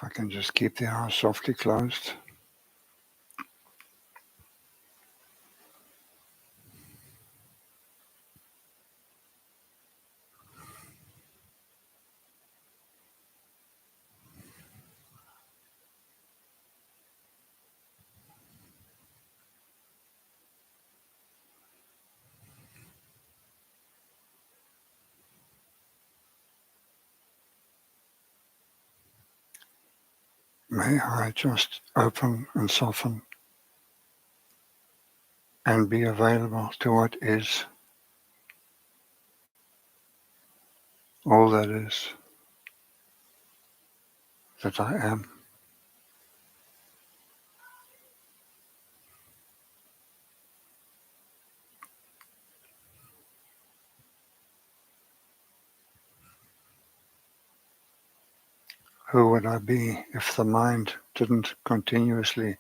If I can just keep the eyes softly closed. May I just open and soften and be available to what is, all that is, that I am. Who would I be if the mind didn't continuously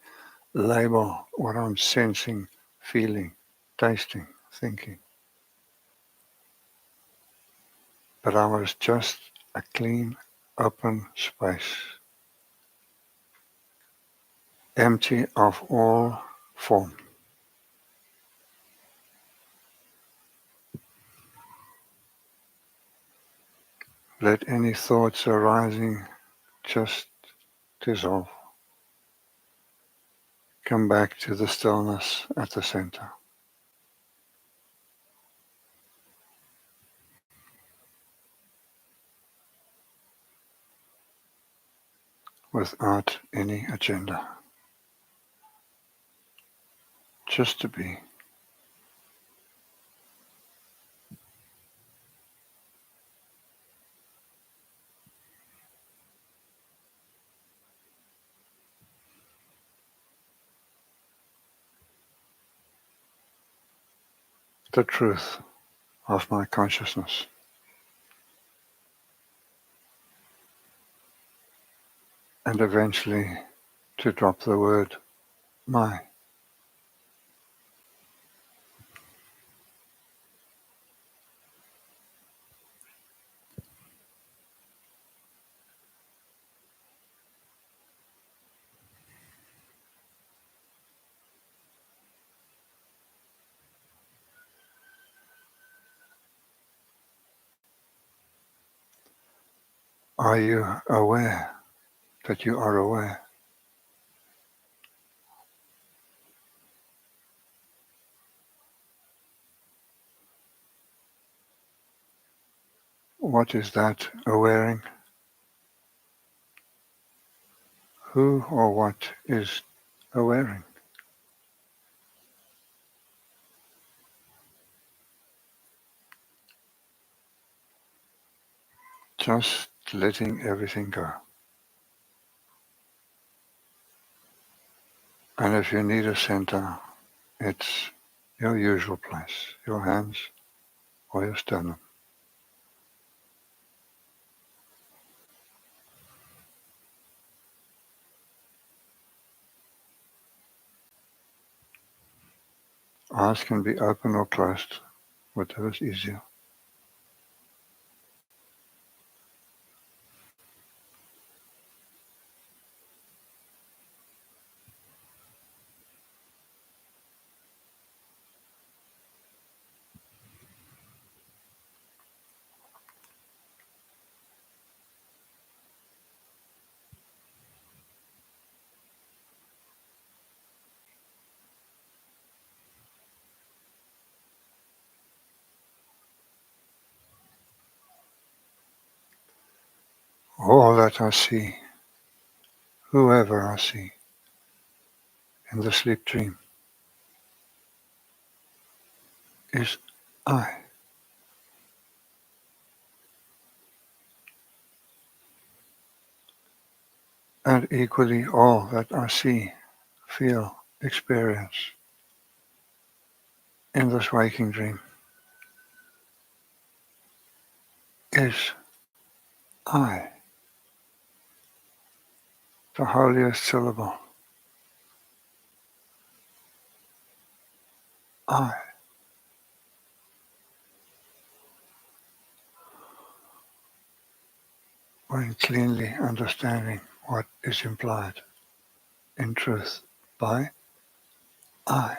label what I'm sensing, feeling, tasting, thinking? But I was just a clean, open space, empty of all form. Let any thoughts arising just dissolve. Come back to the stillness at the center. Without any agenda. Just to be. The truth of my consciousness. And eventually to drop the word my. Are you aware that you are aware? What is that awareing? Who or what is awareing? Just letting everything go. And if you need a center, it's your usual place, your hands or your sternum. Eyes can be open or closed, whatever's easier. All that I see, whoever I see, in the sleep dream, is I. And equally all that I see, feel, experience in this waking dream is I. The holiest syllable. I. When cleanly understanding what is implied in truth by I.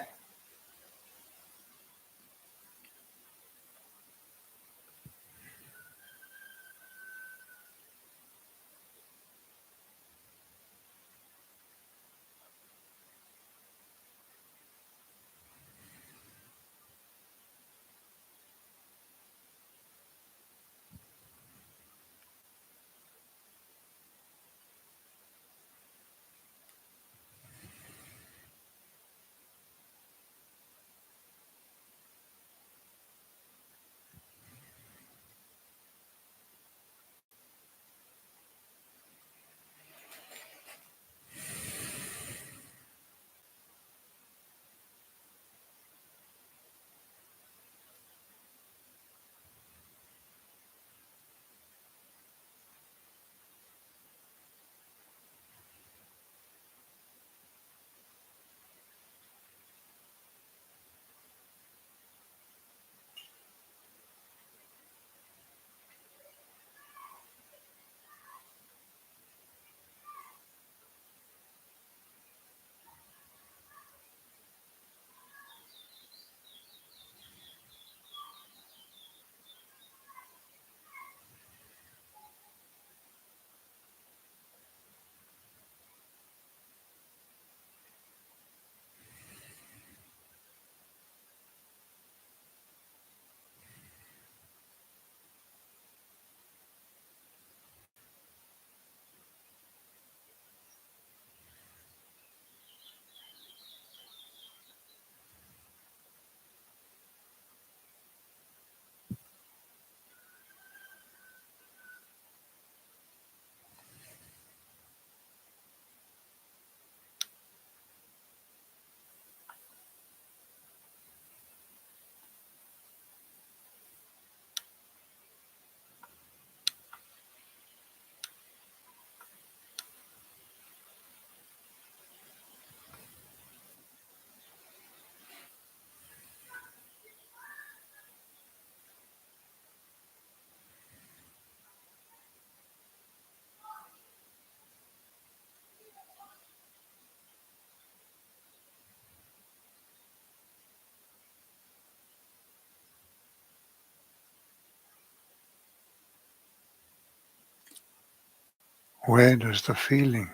Where does the feeling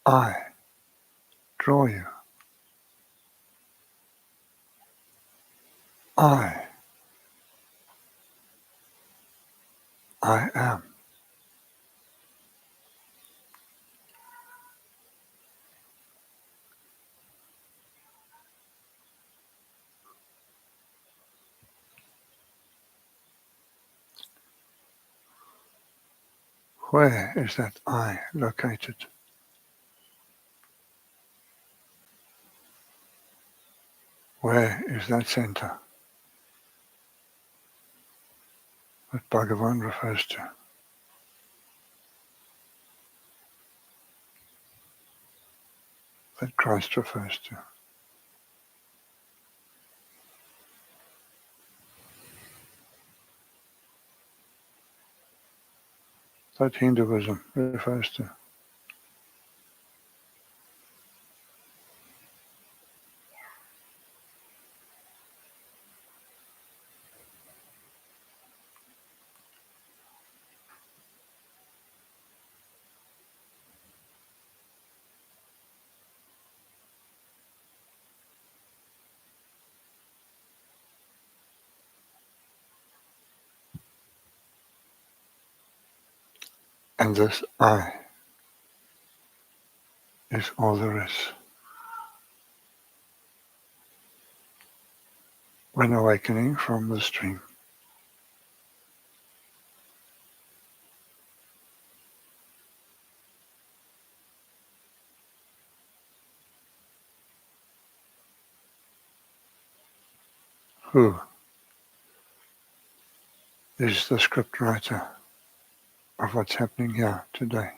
I draw you? I am. Where is that I located? Where is that center that Bhagavan refers to, that Christ refers to, that Hinduism refers to? And this I is all there is. When awakening from the stream, who is the script writer of what's happening here today?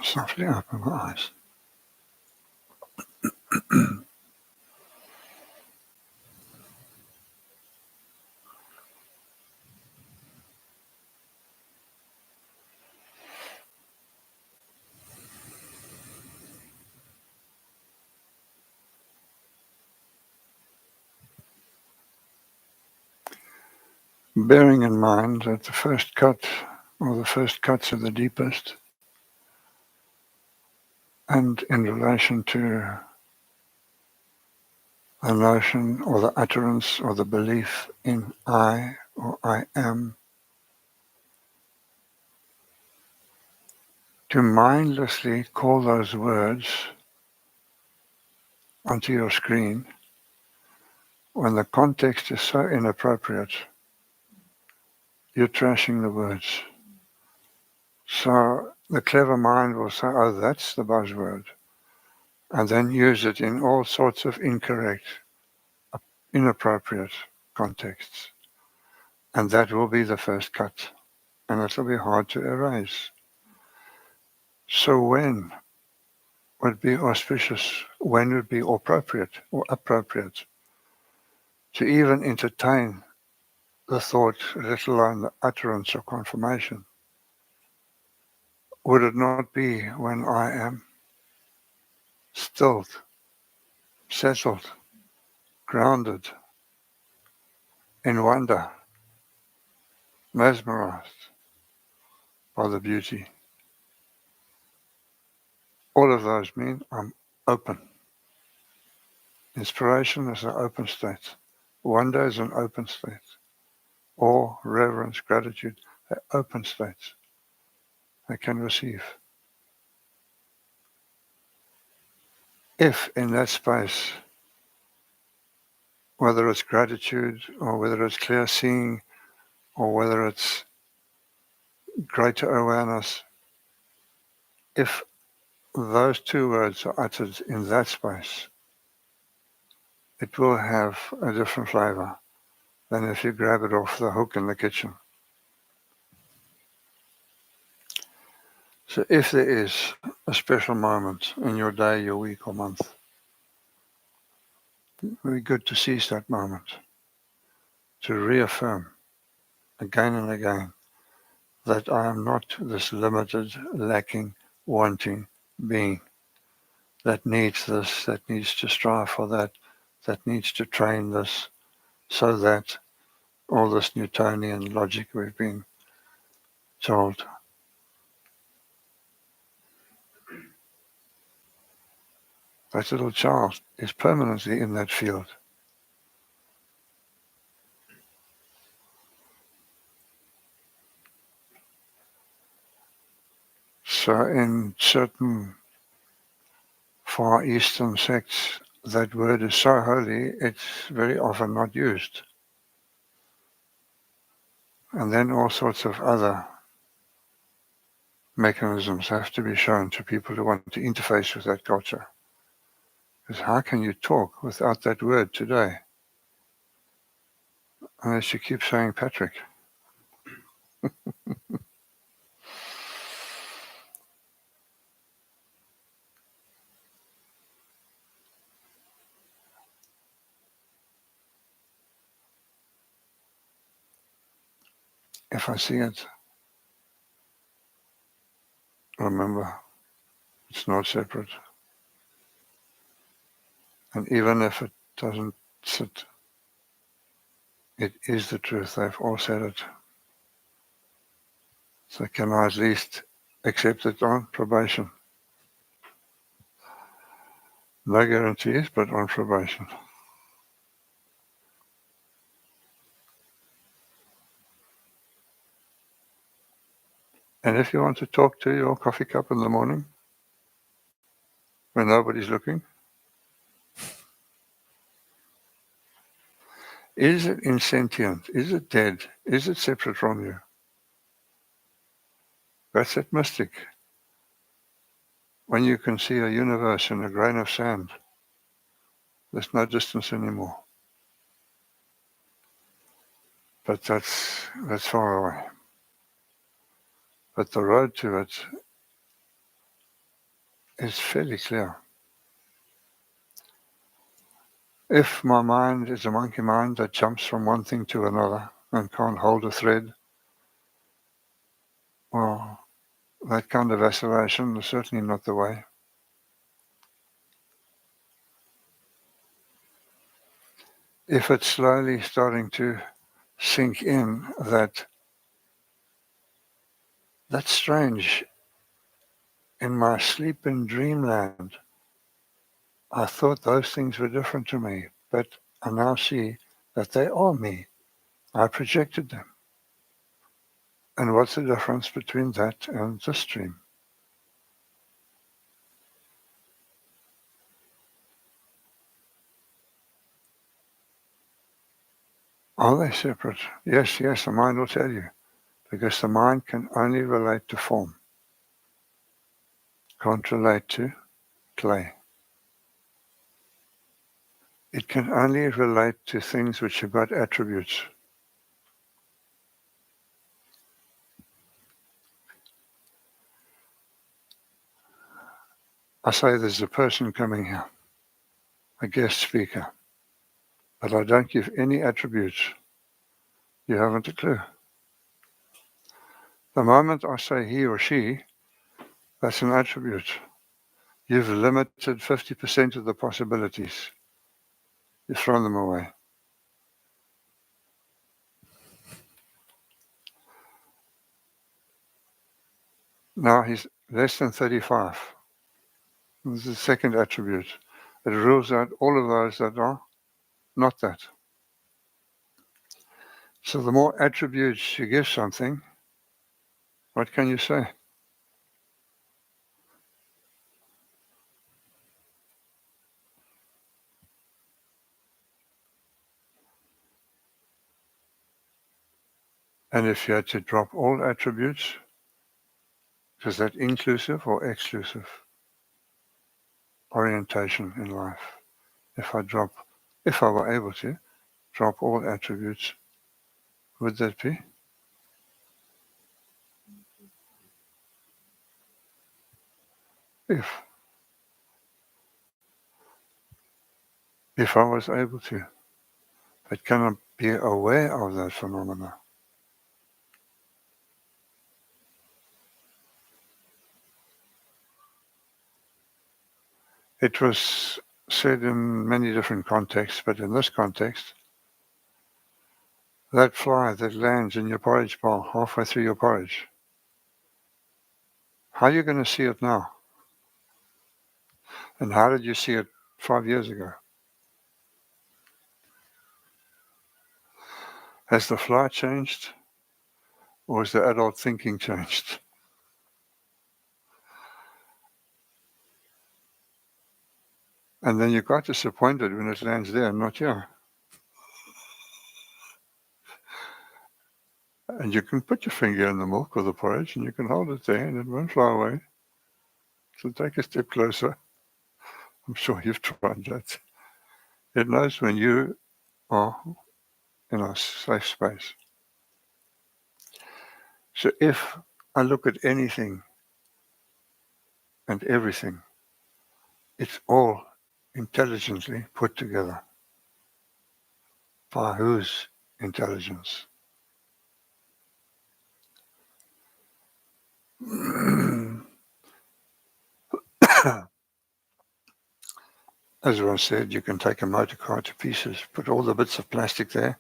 Softly open my eyes. Bearing in mind that the first cut, or the first cuts are the deepest, and in relation to the notion or the utterance or the belief in I or I am, to mindlessly call those words onto your screen when the context is so inappropriate, you're trashing the words. So the clever mind will say, oh, that's the buzzword, and then use it in all sorts of incorrect, inappropriate contexts. And that will be the first cut, and it'll be hard to erase. So when would be auspicious, when would be appropriate to even entertain the thought, let alone the utterance or confirmation? Would it not be when I am stilled, settled, grounded, in wonder, mesmerized by the beauty? All of those mean I'm open. Inspiration is an open state. Wonder is an open state. Awe, reverence, gratitude, they're open states. They can receive. If in that space, whether it's gratitude or whether it's clear seeing or whether it's greater awareness, if those two words are uttered in that space, it will have a different flavor than if you grab it off the hook in the kitchen. So if there is a special moment in your day, your week or month, it would be good to seize that moment to reaffirm again and again that I am not this limited, lacking, wanting being that needs this, that needs to strive for that, that needs to train this, so that all this Newtonian logic we've been told. That little child is permanently in that field. So in certain Far Eastern sects, that word is so holy, it's very often not used. And then all sorts of other mechanisms have to be shown to people who want to interface with that culture. Because how can you talk without that word today? Unless you keep saying Patrick. If I see it, remember, it's not separate. And even if it doesn't sit, it is the truth. They've all said it. So can I at least accept it on probation? No guarantees, but on probation. And if you want to talk to your coffee cup in the morning, when nobody's looking, is it insentient? Is it dead? Is it separate from you? That's that mystic. When you can see a universe in a grain of sand, there's no distance anymore. But that's far away. But the road to it is fairly clear. If my mind is a monkey mind that jumps from one thing to another and can't hold a thread, well, that kind of vacillation is certainly not the way. If it's slowly starting to sink in that that's strange, in my sleep and dreamland, I thought those things were different to me, but I now see that they are me. I projected them. And what's the difference between that and this dream? Are they separate? Yes, the mind will tell you. Because the mind can only relate to form, can't relate to clay. It can only relate to things which have got attributes. I say there's a person coming here, a guest speaker, but I don't give any attributes. You haven't a clue. The moment I say he or she, that's an attribute. You've limited 50% of the possibilities. You've thrown them away. Now he's less than 35. This is the second attribute. It rules out all of those that are not that. So the more attributes you give something, what can you say? And if you had to drop all attributes, is that inclusive or exclusive orientation in life? If I were able to drop all attributes, would that be? If I was able to, but can I be aware of that phenomena? It was said in many different contexts, but in this context, that fly that lands in your porridge bowl halfway through your porridge, how are you going to see it now? And how did you see it 5 years ago? Has the fly changed? Or has the adult thinking changed? And then you got disappointed when it lands there and not here. And you can put your finger in the milk or the porridge and you can hold it there and it won't fly away. So take a step closer. I'm sure you've tried that. It knows when you are in a safe space. So if I look at anything and everything, it's all intelligently put together. By whose intelligence? As I said, you can take a motor car to pieces, put all the bits of plastic there,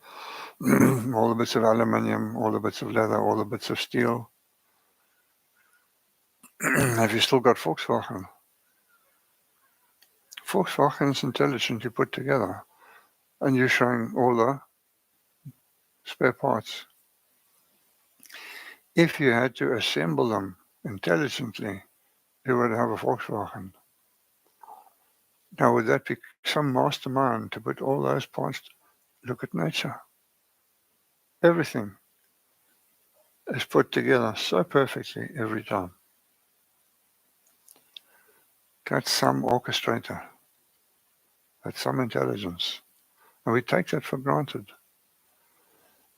all the bits of aluminium, all the bits of leather, all the bits of steel. Have you still got Volkswagen? Volkswagen is intelligently put together, and you're showing all the spare parts. If you had to assemble them intelligently, you would have a Volkswagen. Now, would that be some mastermind to put all those parts? Look at nature. Everything is put together so perfectly every time. That's some orchestrator. That's some intelligence. And we take that for granted.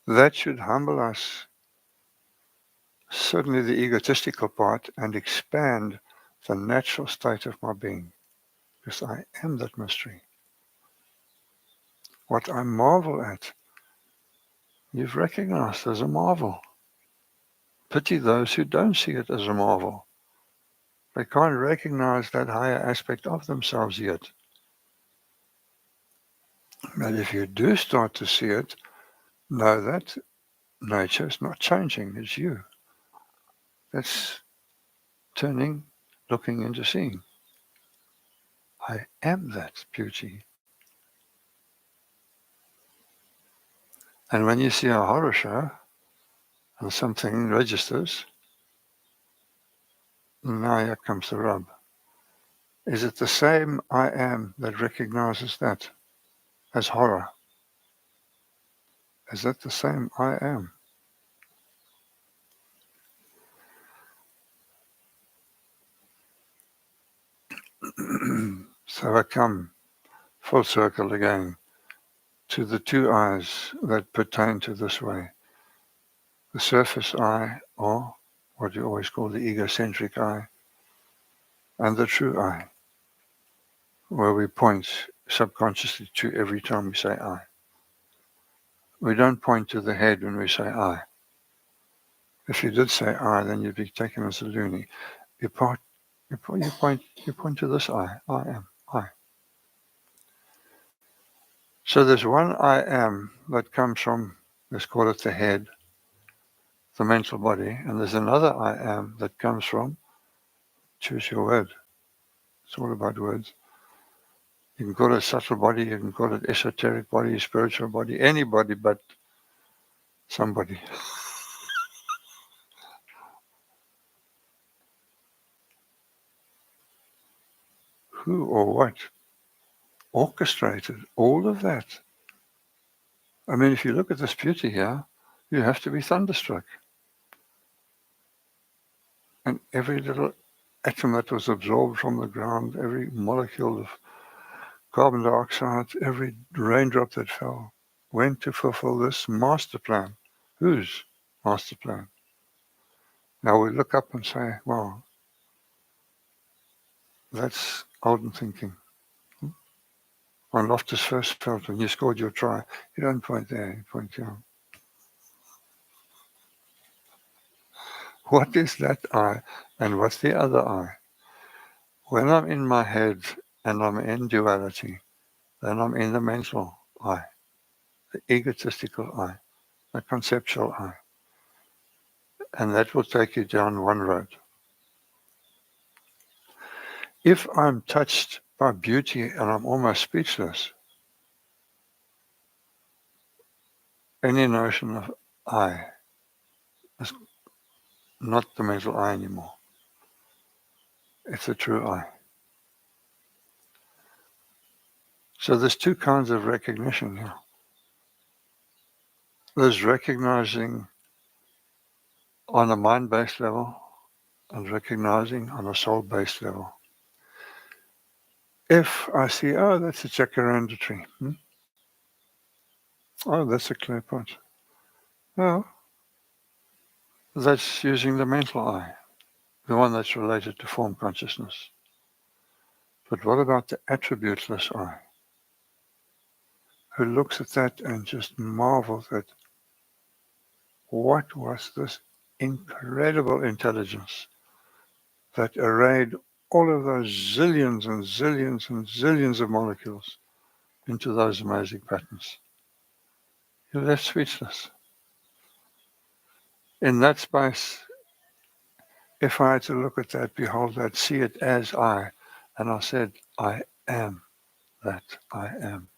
That should humble us, certainly the egotistical part, and expand the natural state of my being, because I am that mystery. What I marvel at, you've recognized as a marvel. Pity those who don't see it as a marvel. They can't recognize that higher aspect of themselves yet. But if you do start to see it, know that nature is not changing, it's you. That's turning, looking into seeing. I am that beauty. And when you see a horror show and something registers, now here comes the rub. Is it the same I am that recognizes that as horror? Is that the same I am? So I come full circle again to the two eyes that pertain to this way. The surface eye, or what you always call the egocentric eye, and the true eye, where we point subconsciously to every time we say I. We don't point to the head when we say I. If you did say I, then you'd be taken as a loony. You point to this I am, I. So there's one I am that comes from, let's call it the head, the mental body, and there's another I am that comes from, choose your word. It's all about words. You can call it subtle body, you can call it esoteric body, spiritual body, anybody but somebody. Who or what orchestrated all of that? I mean, if you look at this beauty here, you have to be thunderstruck. And every little atom that was absorbed from the ground, every molecule of carbon dioxide, every raindrop that fell, went to fulfill this master plan. Whose master plan? Now we look up and say, wow, that's olden thinking. On Loftus first felt when you scored your try, you don't point there, you point here. What is that I and what's the other I? When I'm in my head and I'm in duality, then I'm in the mental I, the egotistical I, the conceptual I. And that will take you down one road. If I'm touched by beauty and I'm almost speechless, any notion of I is not the mental I anymore. It's a true I. So there's two kinds of recognition here. There's recognizing on a mind-based level and recognizing on a soul-based level. If I see, oh, that's a jacaranda tree. Oh, that's a clay pot. Well, that's using the mental eye, the one that's related to form consciousness. But what about the attributeless eye, who looks at that and just marvels at what was this incredible intelligence that arrayed all of those zillions and zillions and zillions of molecules into those amazing patterns? You're left speechless. In that space, if I had to look at that, behold that, see it as I, and I said, I am that I am.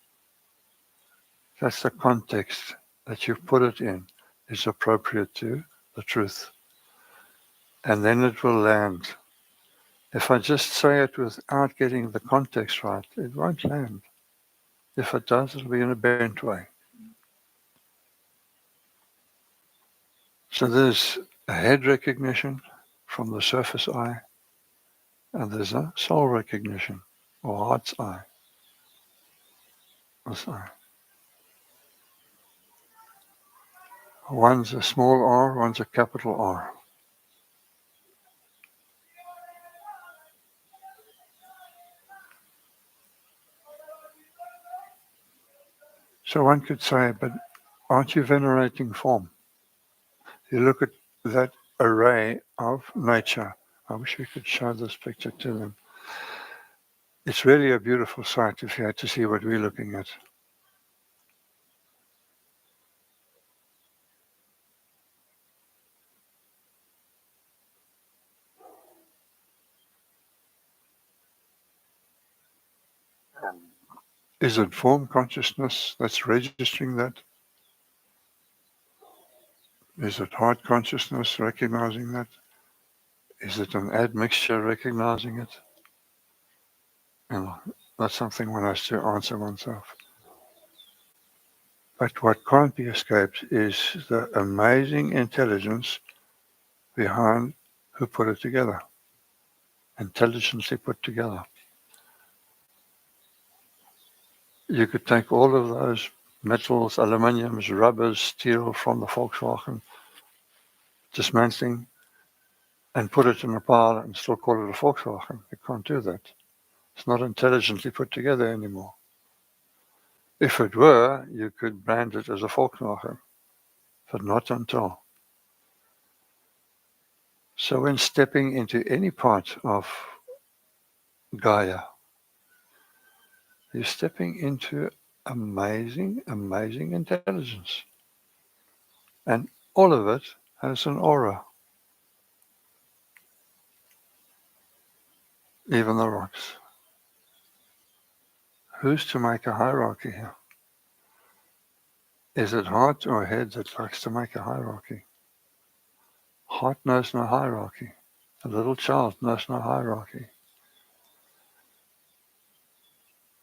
That's the context that you put it in is appropriate to the truth. And then it will land. If I just say it without getting the context right, it won't land. If it does, it'll be in a bent way. So there's a head recognition from the surface eye, and there's a soul recognition, or heart's eye. This eye. One's a small r, one's a capital R. So one could say, but aren't you venerating form? You look at that array of nature. I wish we could show this picture to them. It's really a beautiful sight if you had to see what we're looking at. Is it form consciousness that's registering that? Is it heart consciousness recognizing that? Is it an admixture recognizing it? And that's something one has to answer oneself. But what can't be escaped is the amazing intelligence behind who put it together, intelligently put together. You could take all of those metals, aluminiums, rubbers, steel from the Volkswagen, dismantling, and put it in a pile and still call it a Volkswagen. You can't do that. It's not intelligently put together anymore. If it were, you could brand it as a Volkswagen, but not until. So when stepping into any part of Gaia, you're stepping into amazing, amazing intelligence. And all of it has an aura. Even the rocks. Who's to make a hierarchy here? Is it heart or head that likes to make a hierarchy? Heart knows no hierarchy. A little child knows no hierarchy.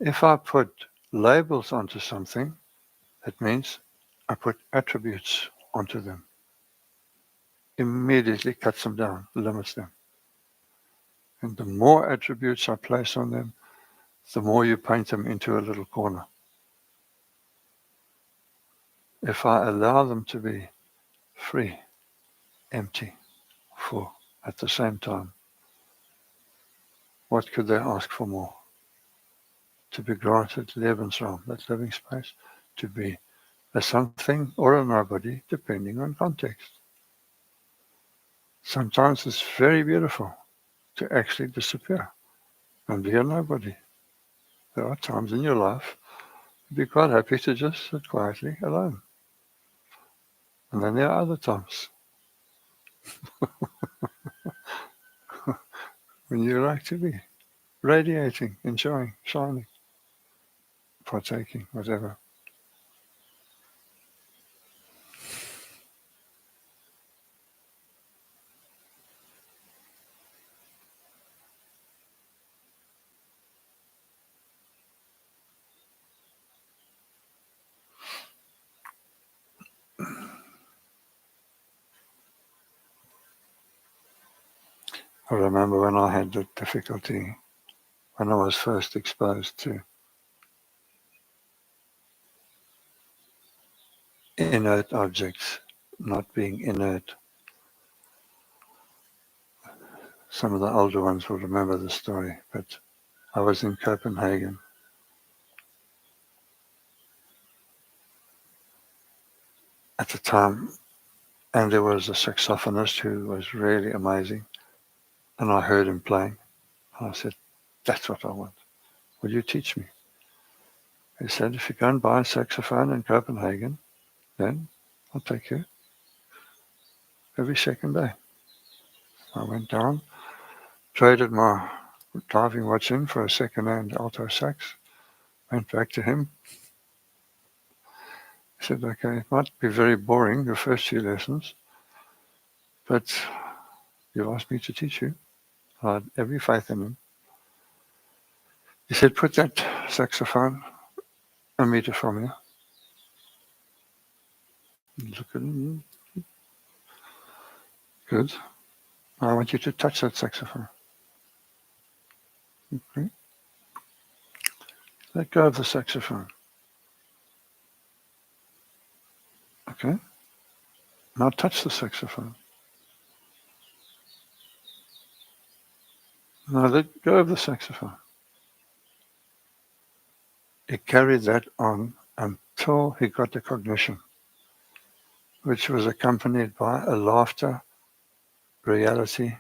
If I put labels onto something, it means I put attributes onto them. Immediately cuts them down, limits them. And the more attributes I place on them, the more you paint them into a little corner. If I allow them to be free, empty, full at the same time, what could they ask for more? To be granted Lebensraum, that living space, to be a something or a nobody, depending on context. Sometimes it's very beautiful to actually disappear and be a nobody. There are times in your life you'd be quite happy to just sit quietly alone. And then there are other times when you like to be radiating, enjoying, shining, partaking, whatever. I remember when I had the difficulty when I was first exposed to inert objects not being inert. Some of the older ones will remember the story, but I was in Copenhagen at the time, and there was a saxophonist who was really amazing, and I heard him playing, and I said, that's what I want. Will you teach me? He said, if you go and buy a saxophone in Copenhagen, then I'll take you every second day. I went down, traded my diving watch in for a second-hand alto sax, went back to him. He said, okay, it might be very boring, your first few lessons, but you asked me to teach you. I had every faith in him. He said, put that saxophone a meter from you. Look at him. Good. I want you to touch that saxophone. Okay. Let go of the saxophone. Okay. Now touch the saxophone. Now let go of the saxophone. It carried that on until he got the cognition, which was accompanied by a laughter, reality,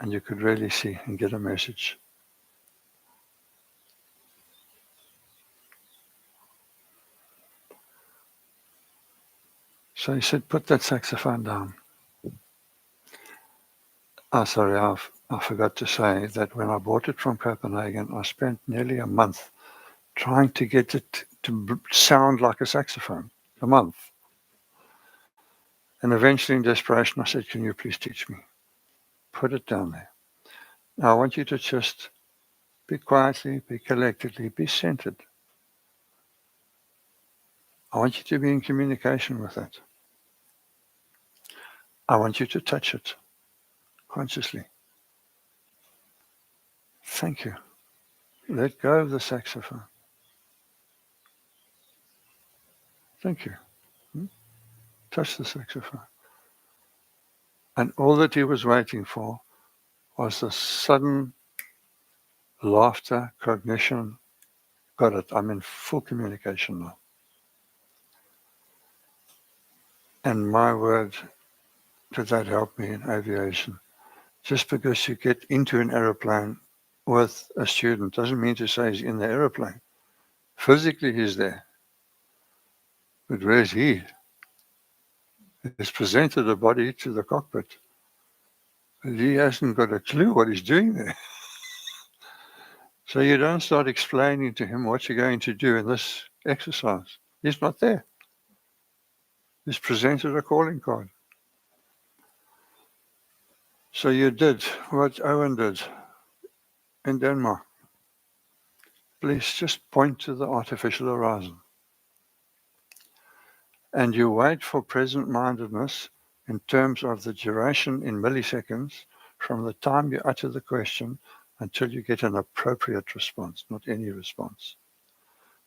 and you could really see and get a message. So he said, put that saxophone down. Sorry, I forgot to say that when I bought it from Copenhagen, I spent nearly a month trying to get it to sound like a saxophone. A month. And eventually in desperation, I said, can you please teach me? Put it down there. Now I want you to just be quietly, be collectedly, be centered. I want you to be in communication with it. I want you to touch it consciously. Thank you. Let go of the saxophone. Thank you. Touch the saxophone. And all that he was waiting for was the sudden laughter, cognition. Got it. I'm in full communication now. And my word, did that help me in aviation? Just because you get into an aeroplane with a student doesn't mean to say he's in the aeroplane. Physically, he's there. But where's he? He's presented a body to the cockpit. But he hasn't got a clue what he's doing there. So you don't start explaining to him what you're going to do in this exercise. He's not there. He's presented a calling card. So you did what Owen did in Denmark. Please just point to the artificial horizon. And you wait for present-mindedness in terms of the duration in milliseconds from the time you utter the question until you get an appropriate response, not any response.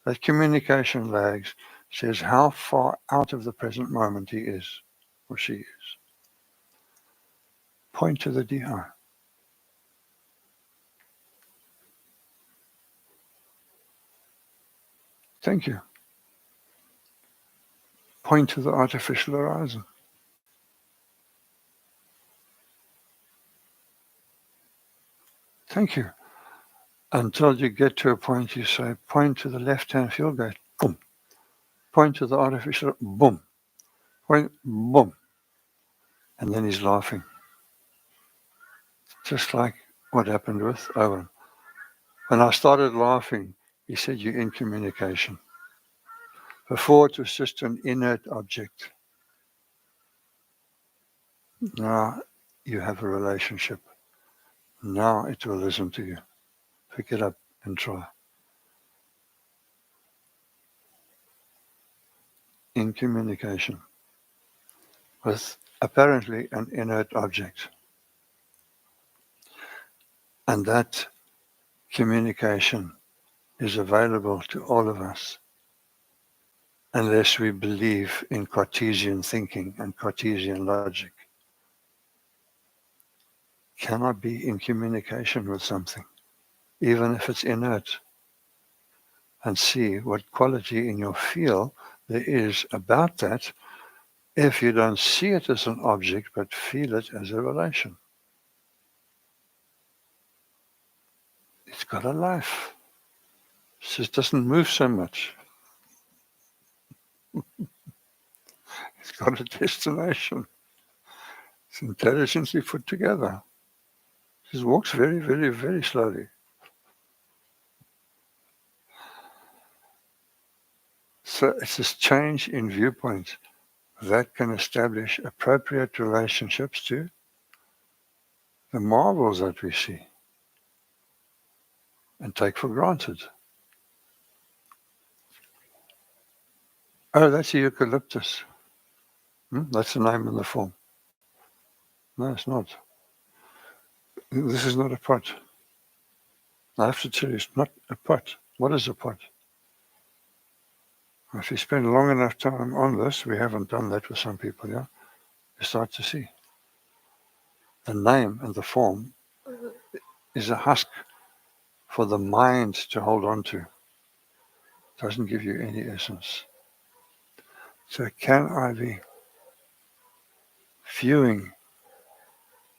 That communication lags says how far out of the present moment he is or she is. Point to the DI. Thank you. Point to the artificial horizon. Thank you. Until you get to a point you say, point to the left-hand field gate. Boom. Point to the artificial, boom. Point, boom. And then he's laughing. Just like what happened with Owen. When I started laughing, he said, you're in communication. Before it was just an inert object. Now you have a relationship. Now it will listen to you. Pick it up and try. In communication with apparently an inert object. And that communication is available to all of us unless we believe in Cartesian thinking and Cartesian logic. Can I be in communication with something, even if it's inert, and see what quality in your feel there is about that if you don't see it as an object but feel it as a relation? It's got a life. It just doesn't move so much. It's got a destination. It's intelligently put together. It just walks very, very, very slowly. So it's this change in viewpoint that can establish appropriate relationships to the marvels that we see and take for granted. Oh, that's a eucalyptus. That's the name in the form. No, it's not. This is not a pot. I have to tell you, it's not a pot. What is a pot? If you spend long enough time on this, we haven't done that with some people, yeah? You start to see. The name and the form is a husk for the mind to hold on to. Doesn't give you any essence. So can I be viewing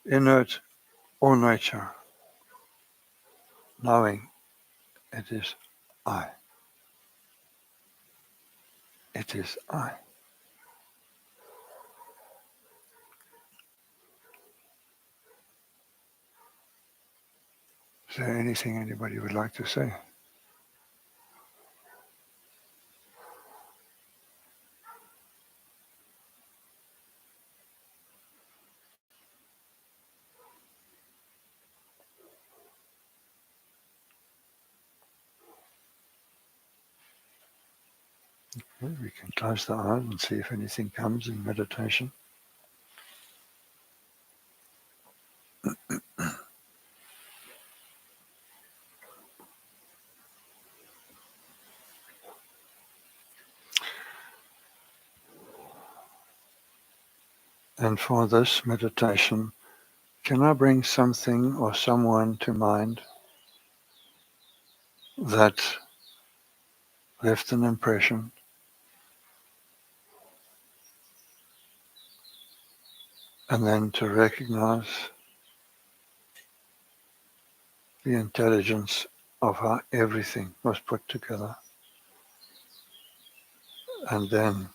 inert or nature, knowing it is I. It is I. Is there anything anybody would like to say? Well, we can close the eyes and see if anything comes in meditation. And for this meditation, can I bring something or someone to mind that left an impression, and then to recognize the intelligence of how everything was put together, and then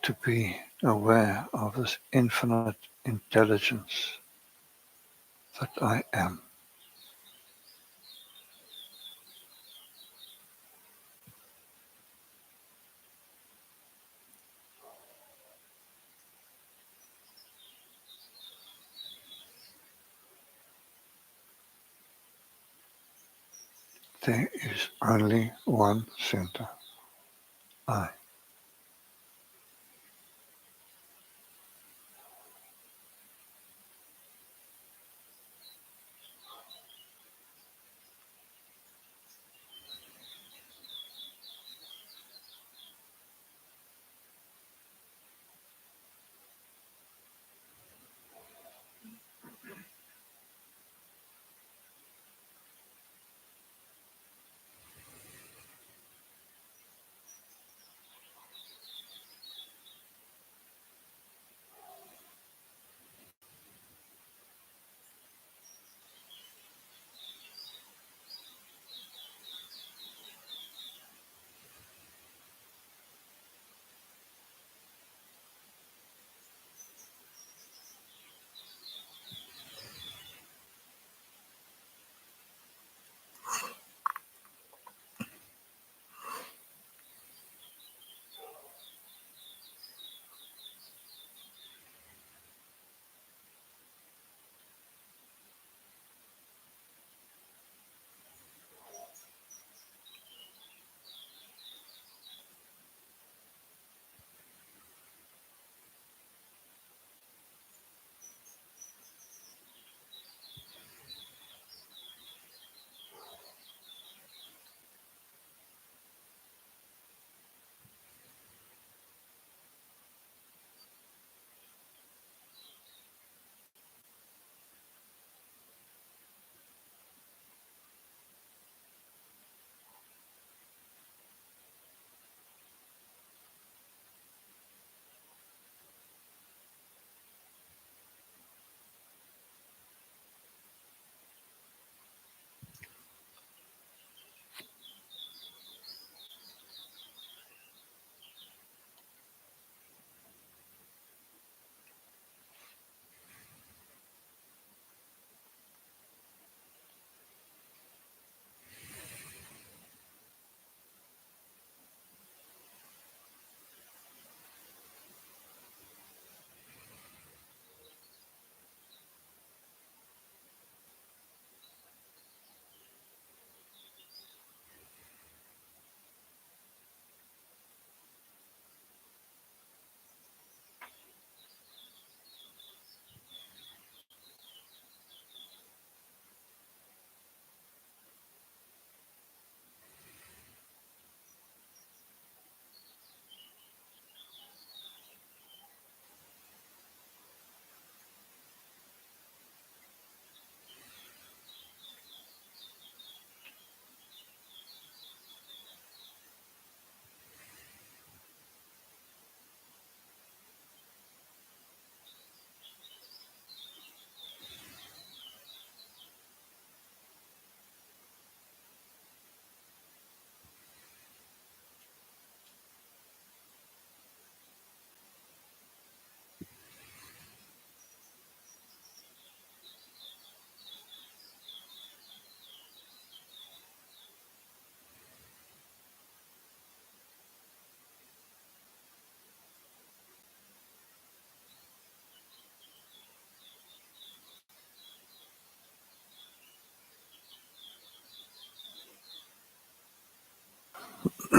to be aware of this infinite intelligence that I am. There is only one center, I.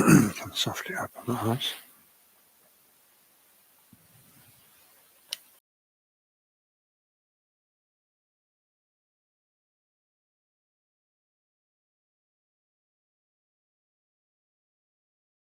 Can softly open the eyes.